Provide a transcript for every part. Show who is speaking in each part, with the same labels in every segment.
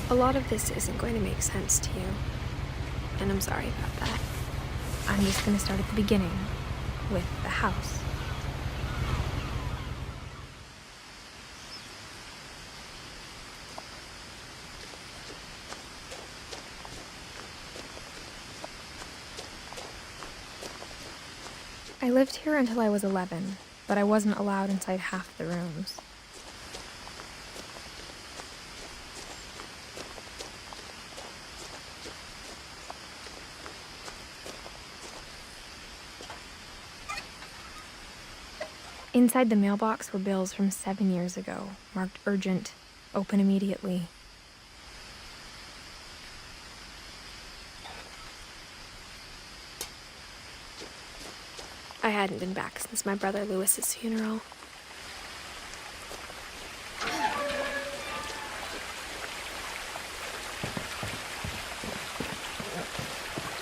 Speaker 1: A lot of this isn't going to make sense to you, and I'm sorry about that. I'm just going to start at the beginning, with the house. I lived here until I was 11, but I wasn't allowed inside half the rooms. Inside the mailbox were bills from 7 years ago, marked urgent, open immediately. I hadn't been back since my brother Lewis's funeral.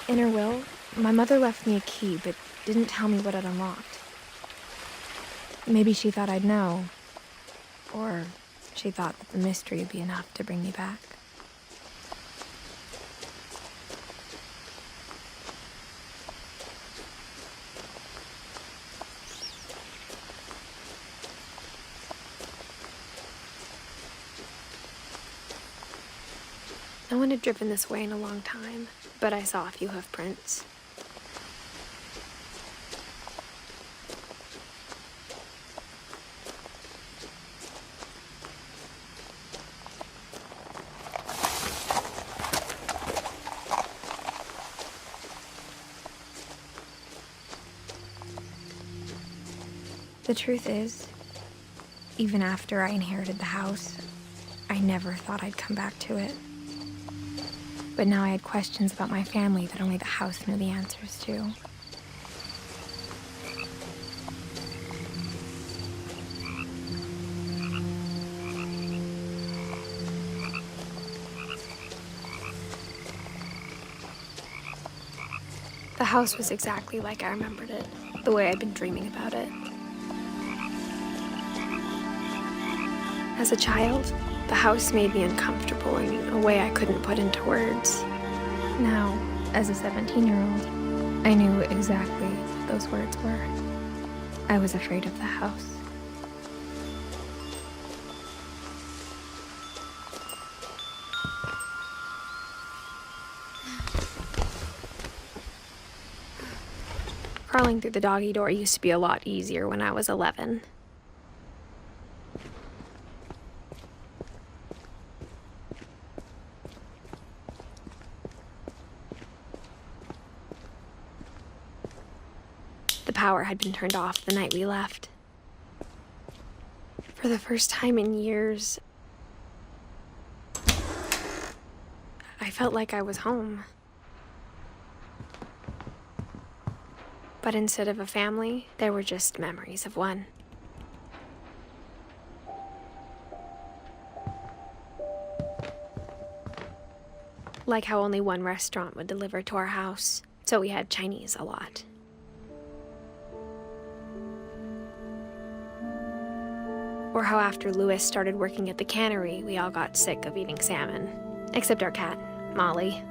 Speaker 1: In her will, my mother left me a key, but didn't tell me what it unlocked. Maybe she thought I'd know, or she thought that the mystery would be enough to bring me back. No one had driven this way in a long time, but I saw a few hoof prints. The truth is, even after I inherited the house, I never thought I'd come back to it. But now I had questions about my family that only the house knew the answers to. The house was exactly like I remembered it, the way I'd been dreaming about it. As a child, the house made me uncomfortable in a way I couldn't put into words. Now, as a 17-year-old, I knew exactly what those words were. I was afraid of the house. Crawling through the doggy door used to be a lot easier when I was 11. The power had been turned off the night we left. For the first time in years, I felt like I was home. But instead of a family, there were just memories of one. Like how only one restaurant would deliver to our house, so we had Chinese a lot. Or how after Lewis started working at the cannery, we all got sick of eating salmon. Except our cat, Molly.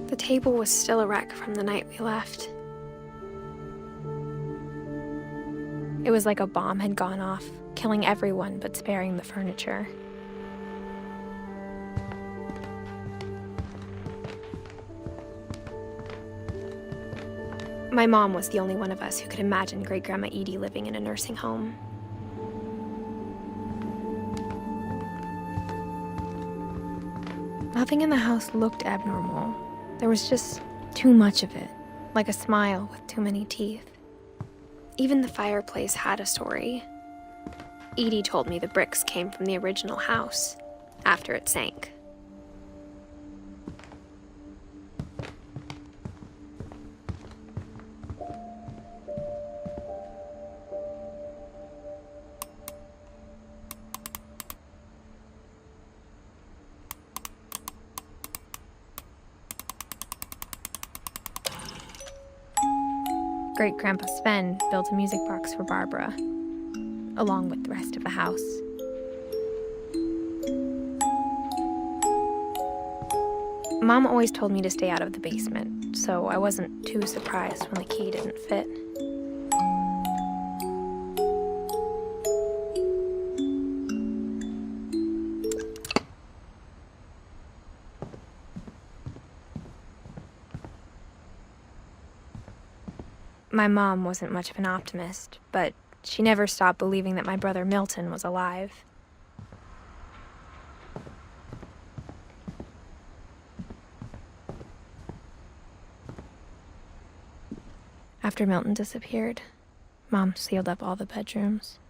Speaker 1: The table was still a wreck from the night we left. It was like a bomb had gone off, killing everyone but sparing the furniture. My mom was the only one of us who could imagine Great-Grandma Edie living in a nursing home. Nothing in the house looked abnormal. There was just too much of it, like a smile with too many teeth. Even the fireplace had a story. Edie told me the bricks came from the original house, after it sank. Great-Grandpa Sven built a music box for Barbara, along with the rest of the house. Mom always told me to stay out of the basement, so I wasn't too surprised when the key didn't fit. My mom wasn't much of an optimist, but she never stopped believing that my brother Milton was alive. After Milton disappeared, Mom sealed up all the bedrooms.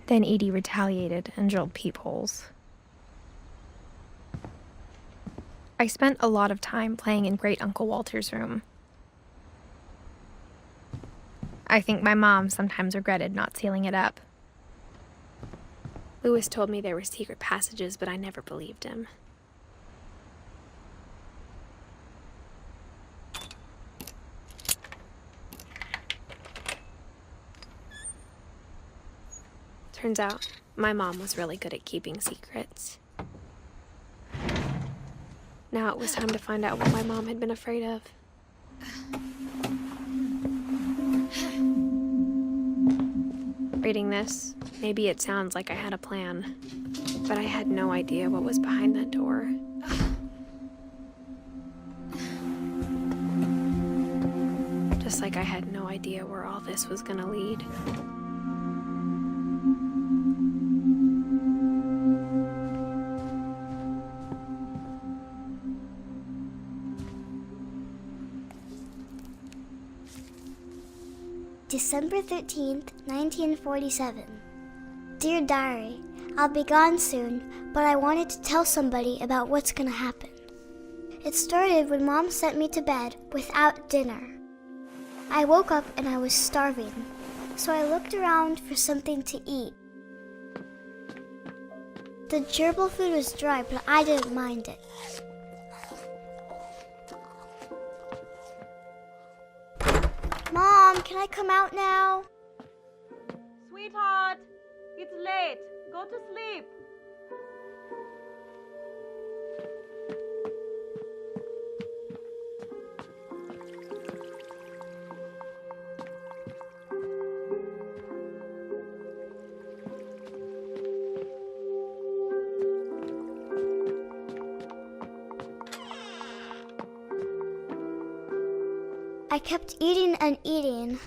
Speaker 1: Then Edie retaliated and drilled peepholes. I spent a lot of time playing in Great Uncle Walter's room. I think my mom sometimes regretted not sealing it up. Louis told me there were secret passages, but I never believed him. Turns out, my mom was really good at keeping secrets. Now it was time to find out what my mom had been afraid of. Reading this, maybe it sounds like I had a plan, but I had no idea what was behind that door. Just like I had no idea where all this was gonna lead.
Speaker 2: December 13th, 1947. Dear Diary, I'll be gone soon, but I wanted to tell somebody about what's gonna happen. It started when Mom sent me to bed without dinner. I woke up and I was starving, so I looked around for something to eat. The gerbil food was dry, but I didn't mind it. Mom, can I come out now?
Speaker 3: Sweetheart, it's late. Go to sleep.
Speaker 2: I kept eating and eating.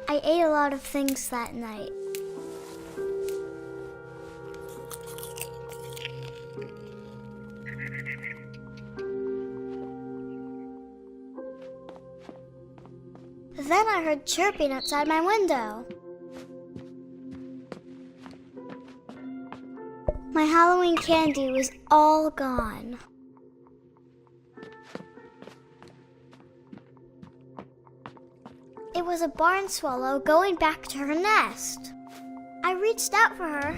Speaker 2: I ate a lot of things that night. Then I heard chirping outside my window. My Halloween candy was all gone. It was a barn swallow going back to her nest. I reached out for her.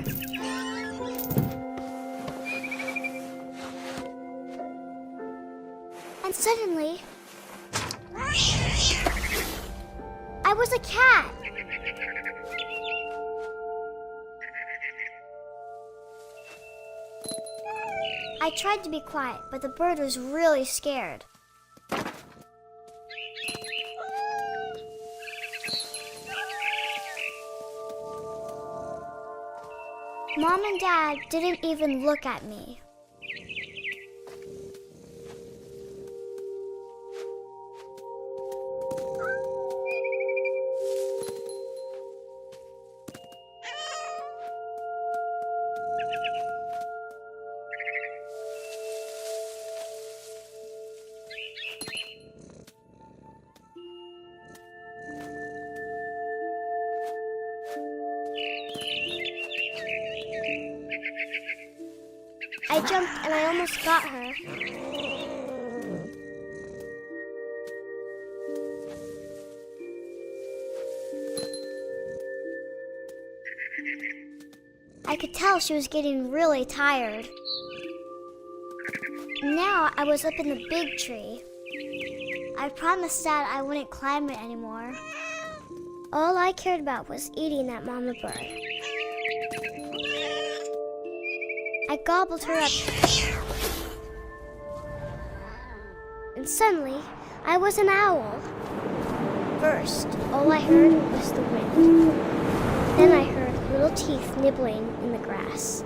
Speaker 2: And suddenly, I was a cat. I tried to be quiet, but the bird was really scared. Mom and Dad didn't even look at me. I jumped and I almost got her. I could tell she was getting really tired. Now I was up in the big tree. I promised Dad I wouldn't climb it anymore. All I cared about was eating that mama bird. I gobbled her up. And suddenly, I was an owl. First, all I heard was the wind. Then I heard little teeth nibbling in the grass.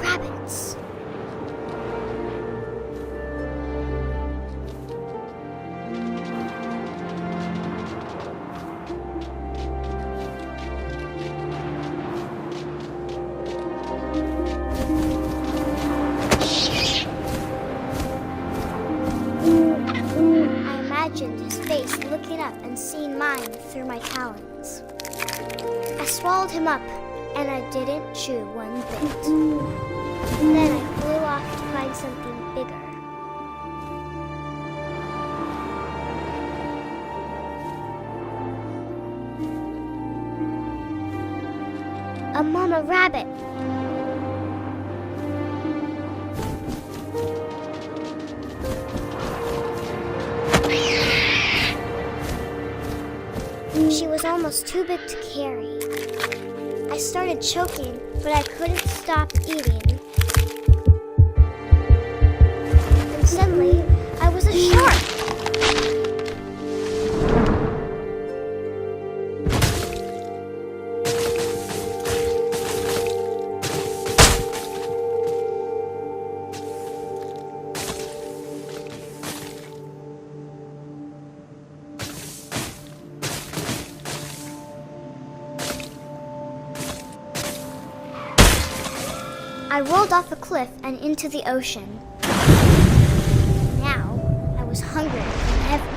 Speaker 2: Rabbits. His face looking up and seeing mine through my talons. I swallowed him up, and I didn't chew one bit. Then I flew off to find something bigger. A mama rabbit. She was almost too big to carry. I started choking, but I couldn't stop eating. And suddenly, I was a shark. I rolled off a cliff and into the ocean. Now, I was hungrier than ever.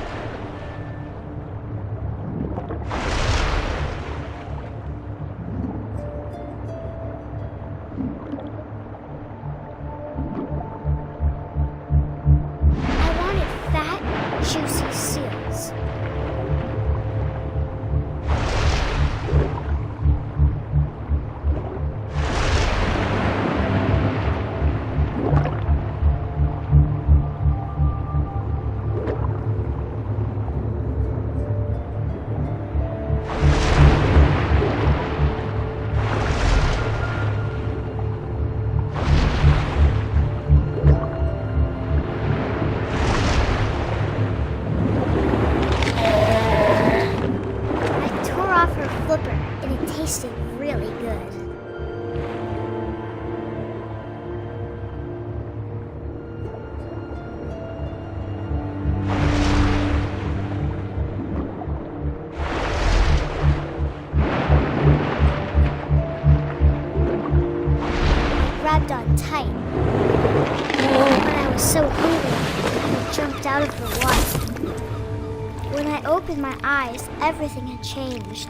Speaker 2: I wanted fat, juicy seals. And it tasted really good. I grabbed on tight. When I was so hungry, I jumped out of the water. When I opened my eyes, everything had changed.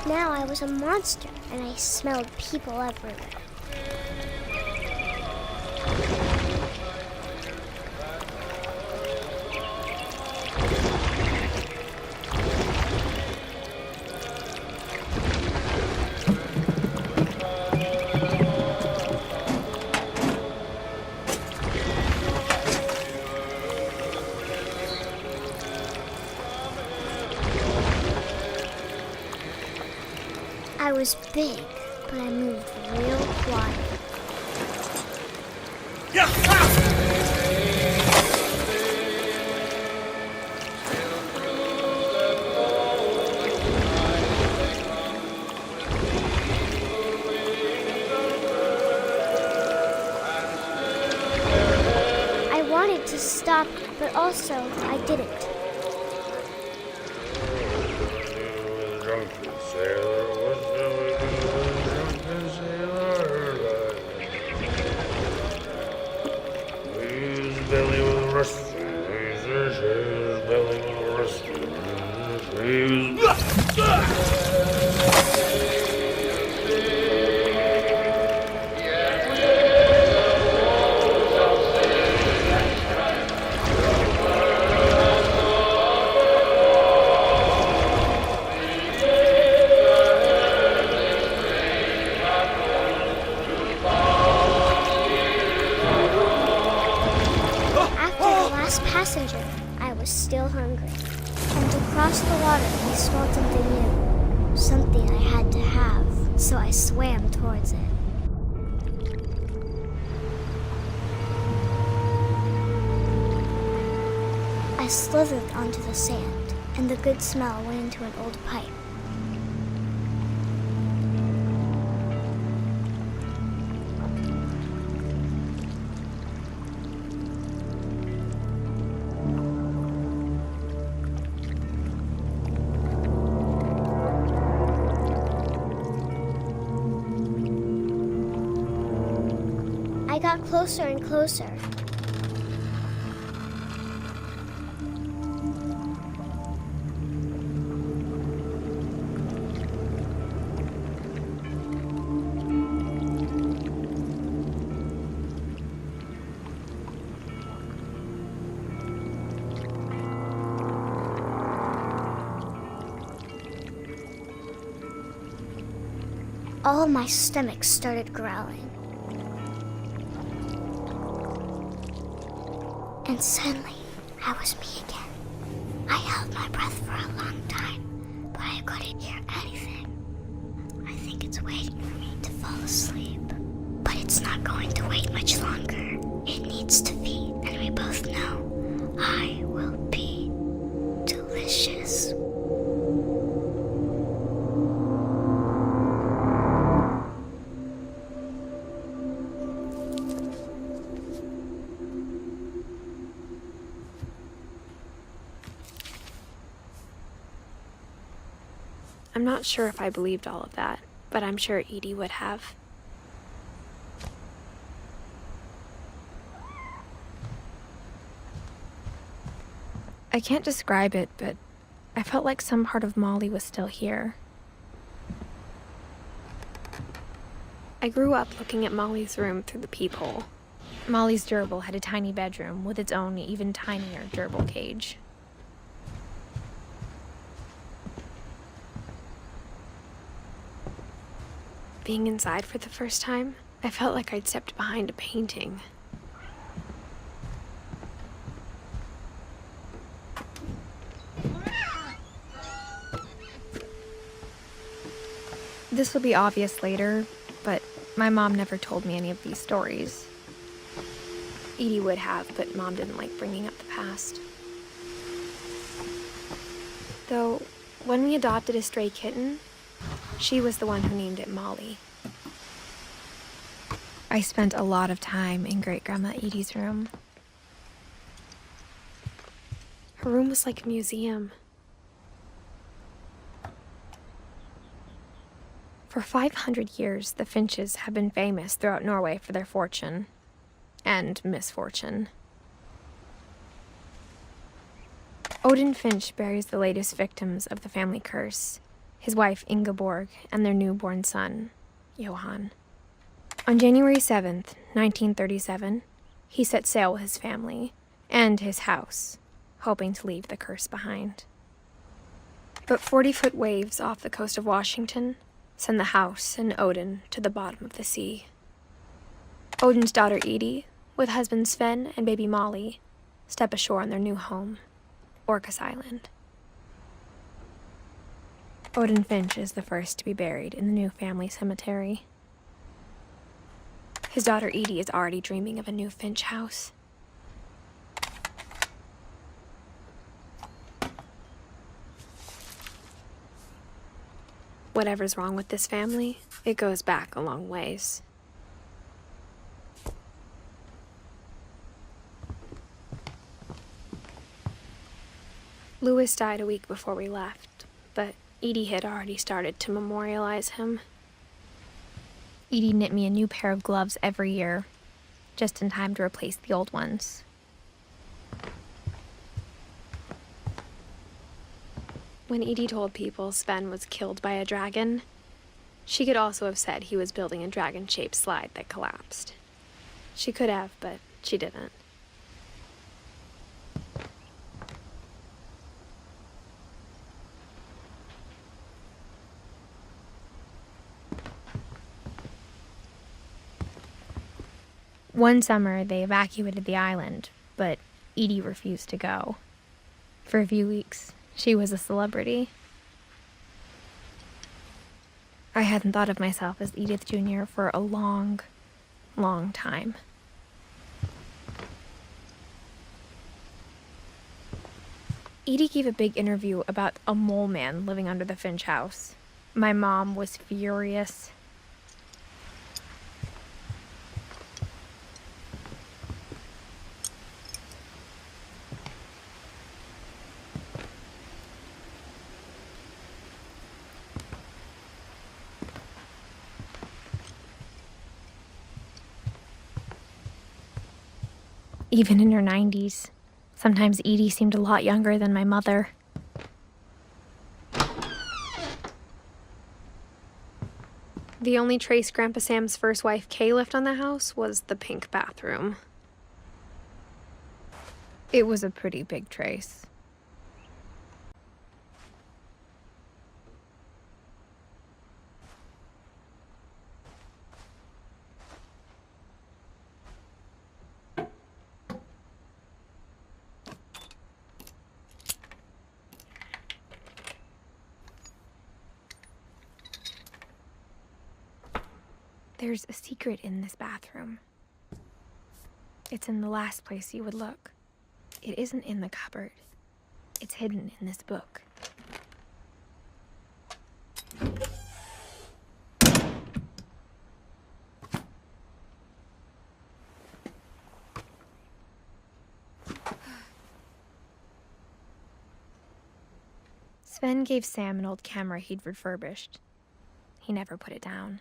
Speaker 2: Now I was a monster, and I smelled people everywhere. I was big, but I moved real quiet. I wanted to stop, but also I didn't.
Speaker 4: Belly was rusty, his belly was rusty.
Speaker 2: messenger, I was still hungry. And across the water, I smelled something new. Something I had to have, so I swam towards it. I slithered onto the sand, and the good smell went into an old pipe. I got closer and closer. All my stomach started growling. And suddenly, I was me again. I held my breath for a long time, but I couldn't hear anything. I think it's waiting for me to fall asleep. But it's not going to wait much longer. It needs to feed, and we both know I will be delicious.
Speaker 1: I'm not sure if I believed all of that, but I'm sure Edie would have. I can't describe it, but I felt like some part of Molly was still here. I grew up looking at Molly's room through the peephole. Molly's gerbil had a tiny bedroom with its own even tinier gerbil cage. Being inside for the first time, I felt like I'd stepped behind a painting. This will be obvious later, but my mom never told me any of these stories. Edie would have, but Mom didn't like bringing up the past. Though, when we adopted a stray kitten, she was the one who named it Molly. I spent a lot of time in Great-Grandma Edie's room. Her room was like a museum. For 500 years, the Finches have been famous throughout Norway for their fortune and misfortune. Odin Finch buries the latest victims of the family curse, his wife Ingeborg and their newborn son, Johan. On January 7th, 1937, he set sail with his family and his house, hoping to leave the curse behind. But 40-foot waves off the coast of Washington send the house and Odin to the bottom of the sea. Odin's daughter Edie, with husband Sven and baby Molly, step ashore on their new home, Orcas Island. Odin Finch is the first to be buried in the new family cemetery. His daughter Edie is already dreaming of a new Finch house. Whatever's wrong with this family, it goes back a long ways. Louis died a week before we left, but Edie had already started to memorialize him. Edie knit me a new pair of gloves every year, just in time to replace the old ones. When Edie told people Sven was killed by a dragon, she could also have said he was building a dragon-shaped slide that collapsed. She could have, but she didn't. One summer, they evacuated the island, but Edie refused to go. For a few weeks, she was a celebrity. I hadn't thought of myself as Edith Jr. for a long, long time. Edie gave a big interview about a mole man living under the Finch house. My mom was furious. Even in her 90s. Sometimes Edie seemed a lot younger than my mother. The only trace Grandpa Sam's first wife, Kay, left on the house was the pink bathroom. It was a pretty big trace. There's a secret in this bathroom. It's in the last place you would look. It isn't in the cupboard. It's hidden in this book. Sven gave Sam an old camera he'd refurbished. He never put it down.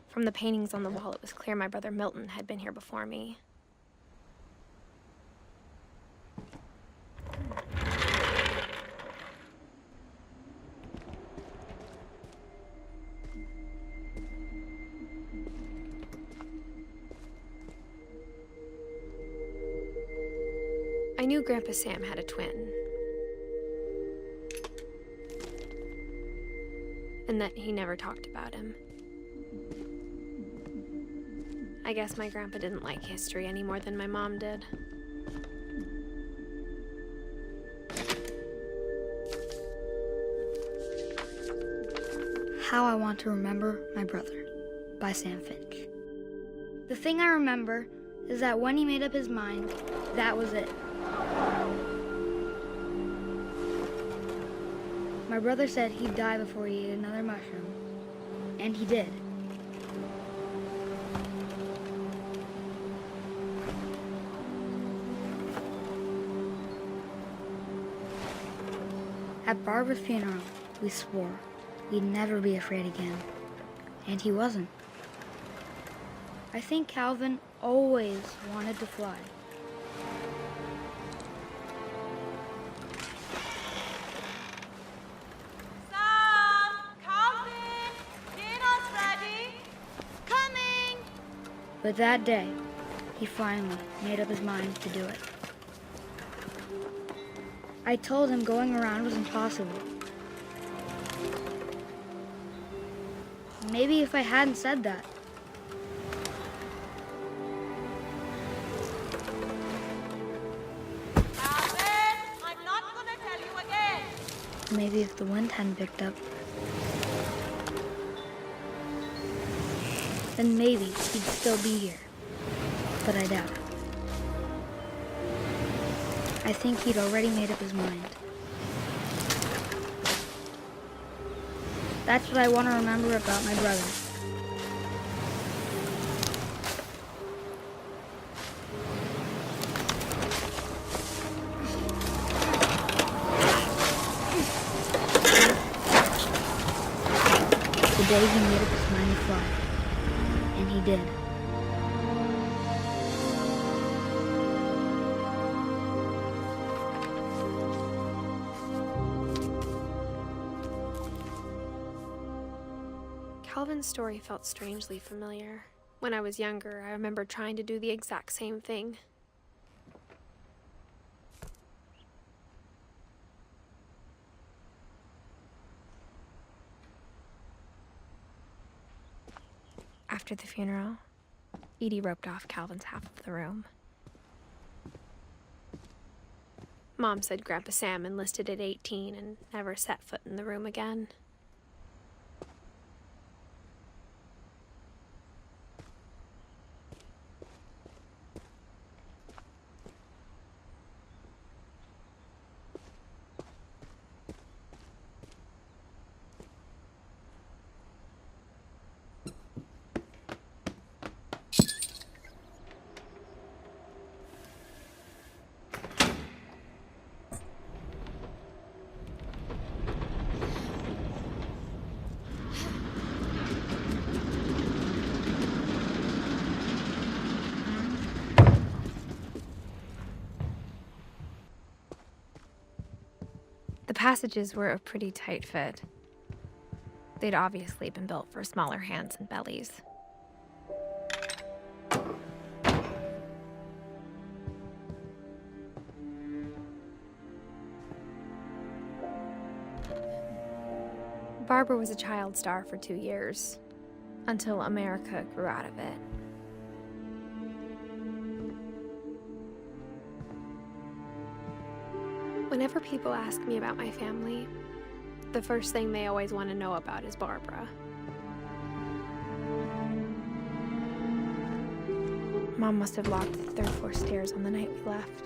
Speaker 1: From the paintings on the wall, it was clear my brother Milton had been here before me. I knew Grandpa Sam had a twin. And that he never talked about him. I guess my grandpa didn't like history any more than my mom did.
Speaker 4: How I Want to Remember My Brother by Sam Finch. The thing I remember is that when he made up his mind, that was it. My brother said he'd die before he ate another mushroom, and he did. At Barbara's funeral, we swore we'd never be afraid again, and he wasn't. I think Calvin always wanted to fly.
Speaker 3: Sam! Calvin! Dinner's ready! Coming!
Speaker 4: But that day, he finally made up his mind to do it. I told him going around was impossible. Maybe if I hadn't said that.
Speaker 3: Calvin! I'm not gonna tell you again!
Speaker 4: Maybe if the wind hadn't picked up. Then maybe he'd still be here. But I doubt it. I think he'd already made up his mind. That's what I want to remember about my brother. The day he made up his mind to fly. And he did.
Speaker 1: Calvin's story felt strangely familiar. When I was younger, I remember trying to do the exact same thing. After the funeral, Edie roped off Calvin's half of the room. Mom said Grandpa Sam enlisted at 18 and never set foot in the room again. The passages were a pretty tight fit. They'd obviously been built for smaller hands and bellies. Barbara was a child star for 2 years, until America grew out of it. Whenever people ask me about my family, the first thing they always want to know about is Barbara. Mom must have locked the third floor stairs on the night we left.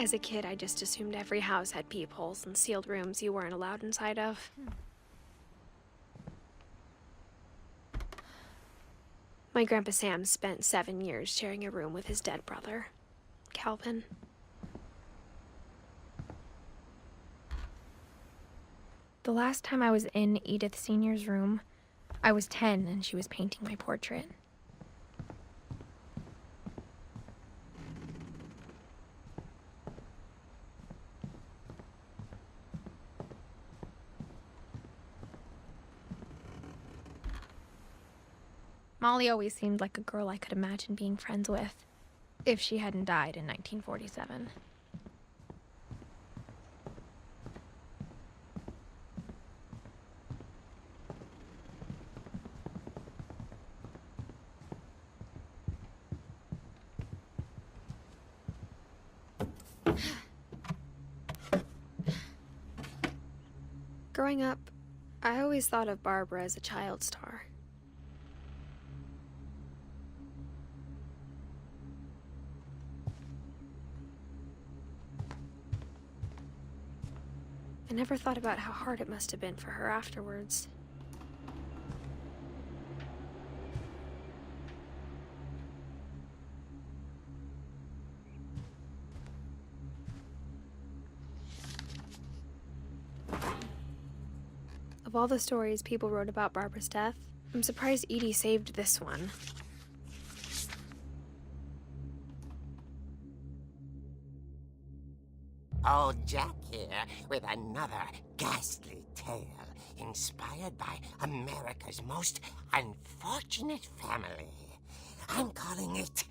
Speaker 1: As a kid, I just assumed every house had peepholes and sealed rooms you weren't allowed inside of. My Grandpa Sam spent 7 years sharing a room with his dead brother, Calvin. The last time I was in Edith Sr.'s room, I was 10 and she was painting my portrait. Molly always seemed like a girl I could imagine being friends with, if she hadn't died in 1947. Growing up, I always thought of Barbara as a child star. I never thought about how hard it must have been for her afterwards. Of all the stories people wrote about Barbara's death, I'm surprised Edie saved this one.
Speaker 5: Old Jack here with another ghastly tale inspired by America's most unfortunate family. I'm calling it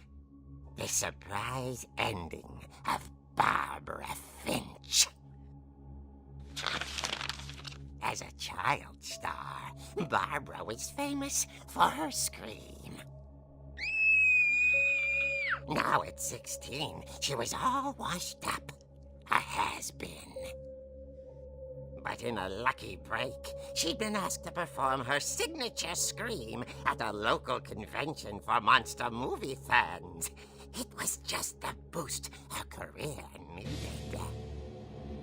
Speaker 5: The Surprise Ending of Barbara Finch. As a child star, Barbara was famous for her scream. Now at 16, she was all washed up. A has-been. But in a lucky break, she'd been asked to perform her signature scream at a local convention for monster movie fans. It was just the boost her career needed.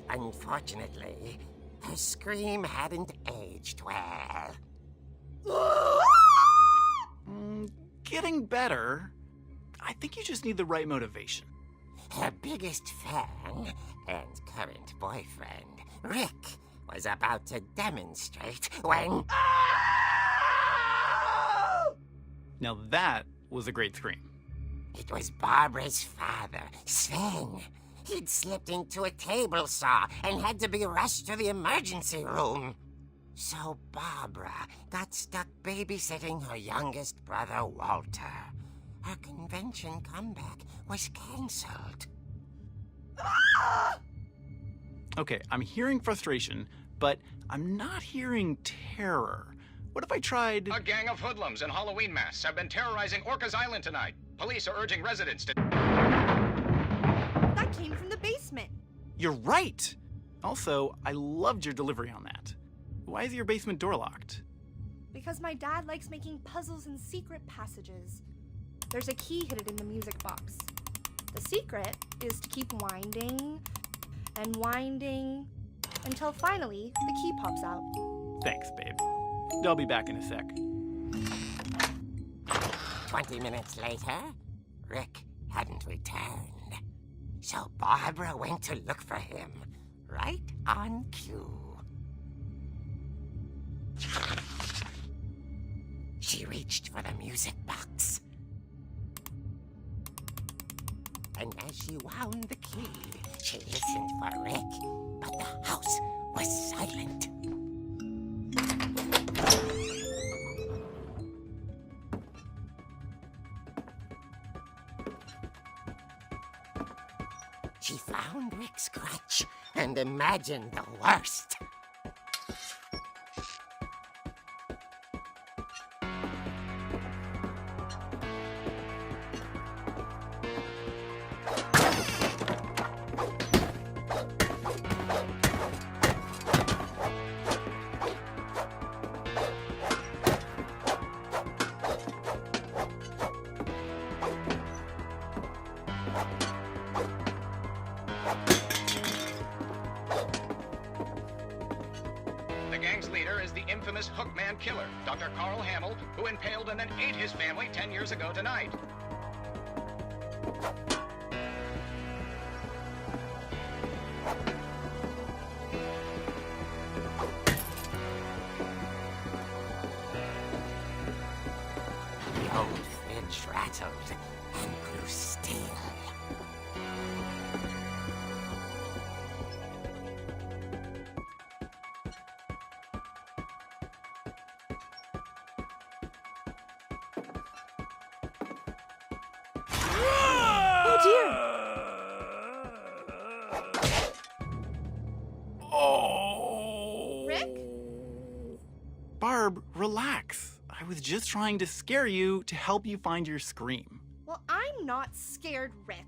Speaker 5: Unfortunately, her scream hadn't aged well.
Speaker 6: Getting better. I think you just need the right motivation.
Speaker 5: Her biggest fan and current boyfriend, Rick, was about to demonstrate when...
Speaker 6: Now that was a great scream.
Speaker 5: It was Barbara's father, Sven. He'd slipped into a table saw and had to be rushed to the emergency room. So Barbara got stuck babysitting her youngest brother, Walter. Her convention comeback was cancelled.
Speaker 6: Okay, I'm hearing frustration, but I'm not hearing terror. What if I tried...
Speaker 7: A gang of hoodlums in Halloween masks have been terrorizing Orcas Island tonight. Police are urging residents to...
Speaker 3: That came from the basement.
Speaker 6: You're right! Also, I loved your delivery on that. Why is your basement door locked?
Speaker 3: Because my dad likes making puzzles and secret passages. There's a key hidden in the music box. The secret is to keep winding and winding until finally the key pops out.
Speaker 6: Thanks, babe. I'll be back in a sec.
Speaker 5: 20 minutes later, Rick hadn't returned. So Barbara went to look for him, right on cue. She reached for the music box. And as she wound the key, she listened for Rick, but the house was silent. She found Rick's crutch and imagined the worst.
Speaker 7: The gang's leader is the infamous Hookman killer, Dr. Carl Hamill, who impaled and then ate his family 10 years ago tonight.
Speaker 5: The old fridge rattled and grew still.
Speaker 3: Oh dear!
Speaker 6: Oh!
Speaker 3: Rick?
Speaker 6: Barb, relax. I was just trying to scare you to help you find your scream.
Speaker 3: Well, I'm not scared, Rick.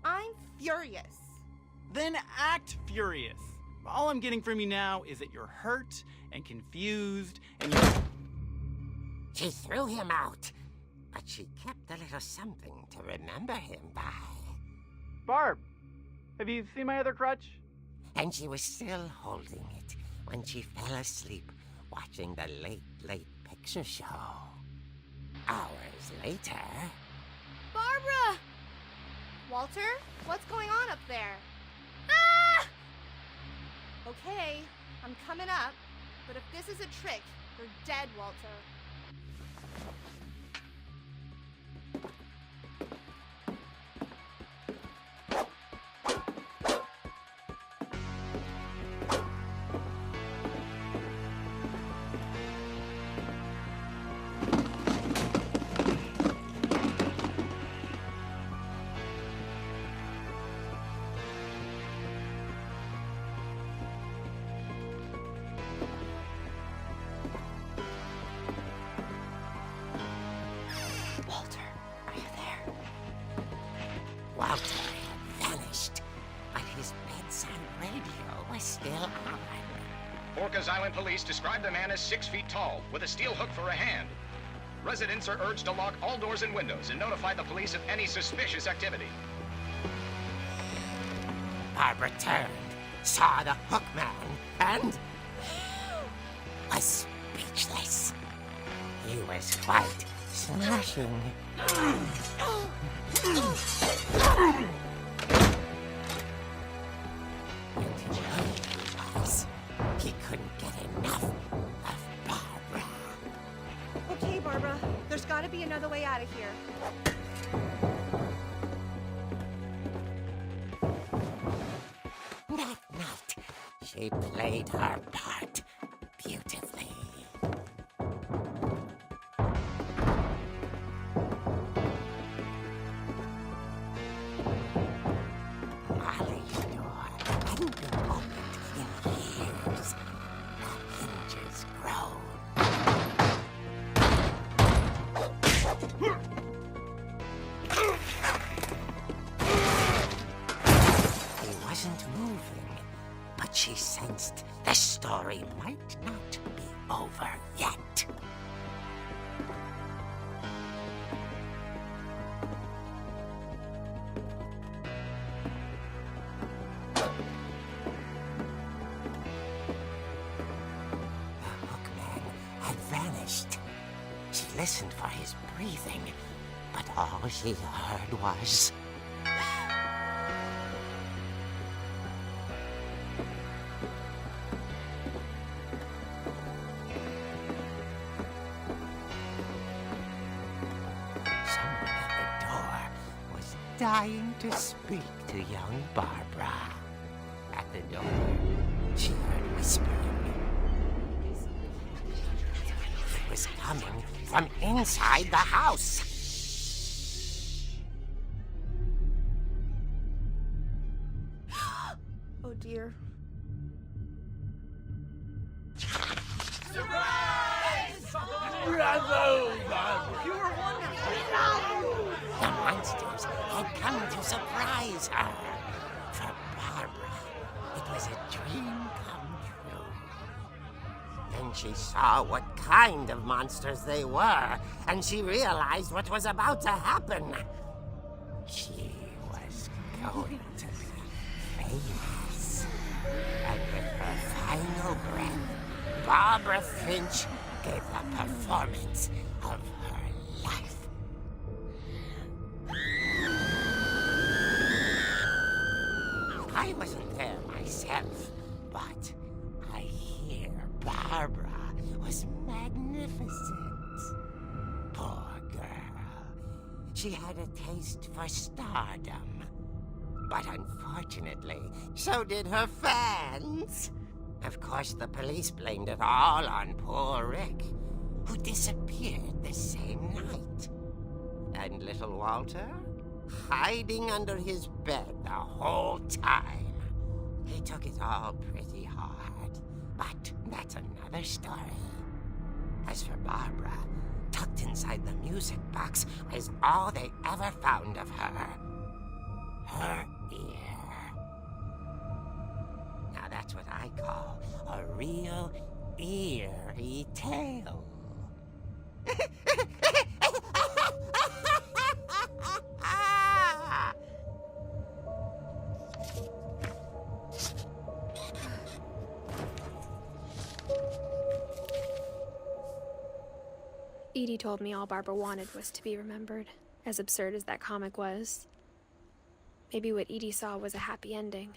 Speaker 3: I'm furious.
Speaker 6: Then act furious. All I'm getting from you now is that you're hurt and confused and you...
Speaker 5: She threw him out, but she kept a little something to remember him by.
Speaker 6: Barb, have you seen my other crutch?
Speaker 5: And she was still holding it when she fell asleep watching the late picture show. Hours later...
Speaker 3: Barbara! Walter, what's going on up there? Ah! Okay, I'm coming up, but if this is a trick, you're dead, Walter. Walter, are you there?
Speaker 5: Walter had vanished, but his bedside radio was still on.
Speaker 7: Orcas Island police describe the man as 6 feet tall, with a steel hook for a hand. Residents are urged to lock all doors and windows and notify the police of any suspicious activity.
Speaker 5: Barbara turned, saw the hook man, and was speechless. He was quite smashing. And he was. He couldn't get enough of Barbara.
Speaker 3: Okay, Barbara, there's gotta be another way out of here.
Speaker 5: That night, she played her part beautifully. story might not be over yet. The hookman had vanished. She listened for his breathing, but all she heard was... Someone at the door was dying to speak to young Barbara. At the door, she heard whispering. It was coming from inside the house.
Speaker 3: Oh dear.
Speaker 5: The monsters had come to surprise her. For Barbara, it was a dream come true. Then she saw what kind of monsters they were, and she realized what was about to happen. She was going to be famous. And with her final breath, Barbara Finch gave the performance of her life. I wasn't there myself, but I hear Barbara was magnificent. Poor girl. She had a taste for stardom. But unfortunately, so did her fans. Of course, the police blamed it all on poor Rick, who disappeared the same night. And little Walter? Hiding under his bed the whole time. He took it all pretty hard, but that's another story. As for Barbara, tucked inside the music box was all they ever found of her. Her ear. Now that's what I call a real eerie tale.
Speaker 1: Edie told me all Barbara wanted was to be remembered, as absurd as that comic was. Maybe what Edie saw was a happy ending.